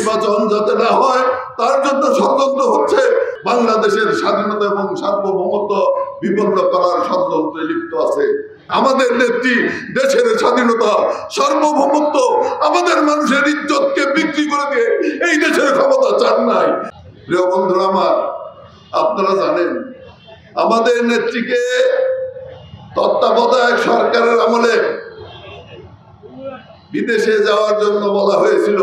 নির্বাচন যাতে না হয় তার জন্য ষড়যন্ত্র হচ্ছে। বাংলাদেশের স্বাধীনতা এবং সার্বভৌমত্ব বিপন্ন করার ষড়যন্ত্রে লিপ্ত আছে। আমাদের নেত্রী দেশের স্বাধীনতা, সার্বভৌমত্ব, আমাদের মানুষের ইজ্জতকে বিক্রি করে দিয়ে এই দেশের ক্ষমতা চান নাই। প্রিয় বন্ধুরা আমার, আপনারা জানেন আমাদের নেত্রীকে তত্ত্বাবধায়ক সরকারের আমলে বিদেশে যাওয়ার জন্য বলা হয়েছিল।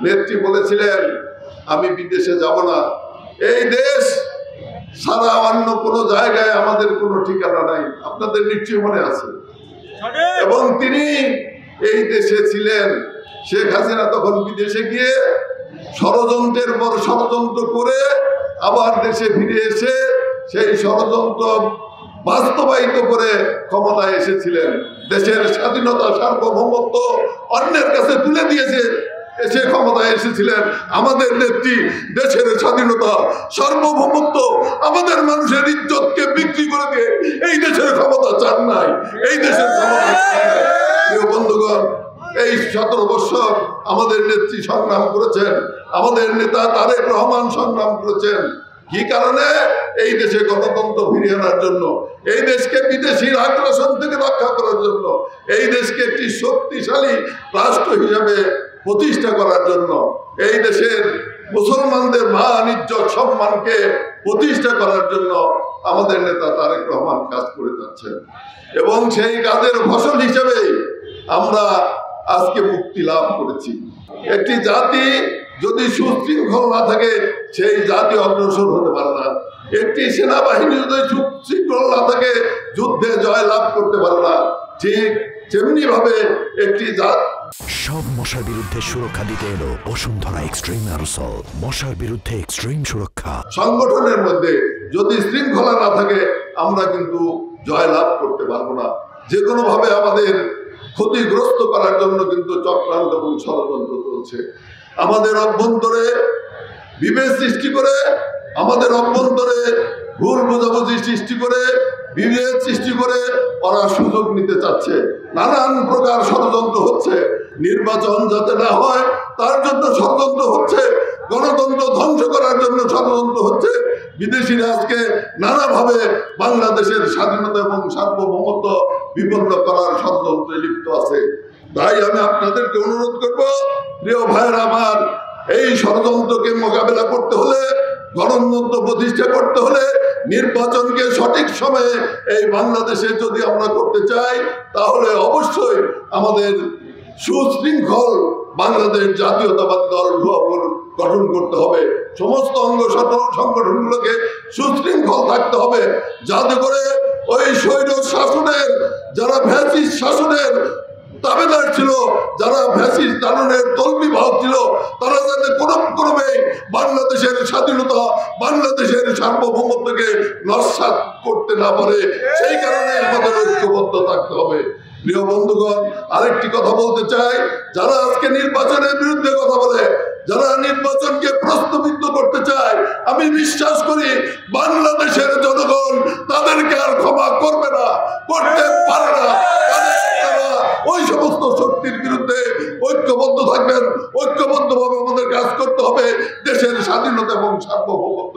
নেত্রী বলেছিলেন আমি বিদেশে যাব না, এই দেশ সারা অন্য কোনো জায়গায় আমাদের কোনো ঠিকানা নাই। আপনাদের নিশ্চয়ই মনে আছে। এবং তিনি এই দেশে ছিলেন। শেখ হাসিনা তখন বিদেশে গিয়ে ষড়যন্ত্রের পর ষড়যন্ত্র করে আবার দেশে ফিরে এসে সেই ষড়যন্ত্র বাস্তবায়িত করে ক্ষমতায় এসেছিলেন। দেশের স্বাধীনতা সার্বভৌমত্ব অন্যের কাছে তুলে দিয়েছে এসে ক্ষমতায় এসেছিলেন। আমাদের নেত্রী দেশের স্বাধীনতা, সার্বভৌমত্ব, আমাদের মানুষের ইজ্জতকে বিক্রি করে দিয়ে এই দেশের ক্ষমতা চান নাই। এই দেশের ক্ষমতা প্রিয় বন্ধুগণ, এই 17 বছর আমাদের নেত্রী সংগ্রাম করেছেন, আমাদের নেতা তারেক রহমান সংগ্রাম করেছেন। কি কারণে? এই দেশে গণতন্ত্র ফিরিয়ে আনার জন্য, এই দেশকে বিদেশির আগ্রাসন থেকে রক্ষা করার জন্য, এই দেশকে একটি শক্তিশালী রাষ্ট্র হিসাবে প্রতিষ্ঠা করার জন্য, এই দেশের মুসলমানদের মান ইজ্জত সম্মানকে প্রতিষ্ঠা করার জন্য আমাদের নেতা তারেক রহমান কাজ করে যাচ্ছেন। এবং সেই কাজের ফসল হিসেবে আমরা আজকে মুক্তি লাভ করেছি। একটি জাতি যদি সুশৃঙ্খল না থাকে সেই জাতি অগ্রসর হতে পারে না। একটি সেনাবাহিনী যদি সুশৃঙ্খল না থাকে যুদ্ধে জয় লাভ করতে পারে না। ঠিক তেমনি ভাবে একটি সব মশার বিরুদ্ধে সুরক্ষা দিতে এলো বসুন্ধরা এক্সট্রিম অ্যারোসল। মশার বিরুদ্ধে এক্সট্রিম সুরক্ষা। সংগঠনের মধ্যে যদি শৃঙ্খলা না থাকে আমরা কিন্তু জয় লাভ করতে পারবো না। যে কোনো ভাবে আমাদের ক্ষতিগ্রস্ত করার জন্য কিন্তু চক্রান্ত এবং ষড়যন্ত্র চলছে। আমাদের অভ্যন্তরে বিভেদ সৃষ্টি করে, আমাদের অভ্যন্তরে ভুল বোঝাবুঝি সৃষ্টি করে, বিভেদ সৃষ্টি করে ওরা সুযোগ নিতে চাচ্ছে। নানান প্রকার ষড়যন্ত্র হচ্ছে। নির্বাচন যাতে না হয় তার জন্য ষড়যন্ত্র হচ্ছে। গণতন্ত্র ধ্বংস করার জন্য ষড়যন্ত্র হচ্ছে। বিদেশিরা আজকে নানাভাবে বাংলাদেশের স্বাধীনতা এবং সার্বভৌমত্ব বিপন্ন করার ষড়যন্ত্রে লিপ্ত আছে। তাই আমি আপনাদেরকে অনুরোধ করব, প্রিয় ভাইয়েরা আমার, এই ষড়যন্ত্রকে মোকাবেলা করতে হলে, গণতন্ত্র প্রতিষ্ঠা করতে হলে, নির্বাচনকে সঠিক সময়ে এই বাংলাদেশে যদি আমরা করতে চাই তাহলে অবশ্যই আমাদের সুশৃঙ্খল বাংলাদেশ জাতীয়তাবাদী দল গঠন করতে হবে। সমস্ত অঙ্গ সংগঠনগুলোকে সুশৃঙ্খল থাকতে হবে, যাতে করে ওই স্বৈর শাসনের যারা ফ্যাসিস্ট শাসনের দাবিদার ছিল, যারা ফ্যাসিস্ট শাসনের তলবিবাহক ছিল, তারা যাতে কোনো ক্রমে বাংলাদেশের স্বাধীনতা, বাংলাদেশের সার্বভৌমত্বকে নস্যাৎ করতে না পারে, সেই কারণে আমাদের ঐক্যবদ্ধ থাকতে হবে। প্রিয় বন্ধুগণ, আরেকটি কথা বলতে চাই, যারা আজকে নির্বাচনের বিরুদ্ধে কথা বলে, যারা নির্বাচনকে প্রশ্নবিদ্ধ করতে চায়, আমি বিশ্বাস করি বাংলাদেশের জনগণ তাদেরকে আর ক্ষমা করবে না, করতে পারে না। ওই সমস্ত শক্তির বিরুদ্ধে ঐক্যবদ্ধ থাকবেন। ঐক্যবদ্ধভাবে আমাদের কাজ করতে হবে দেশের স্বাধীনতা এবং সার্বভৌমত্ব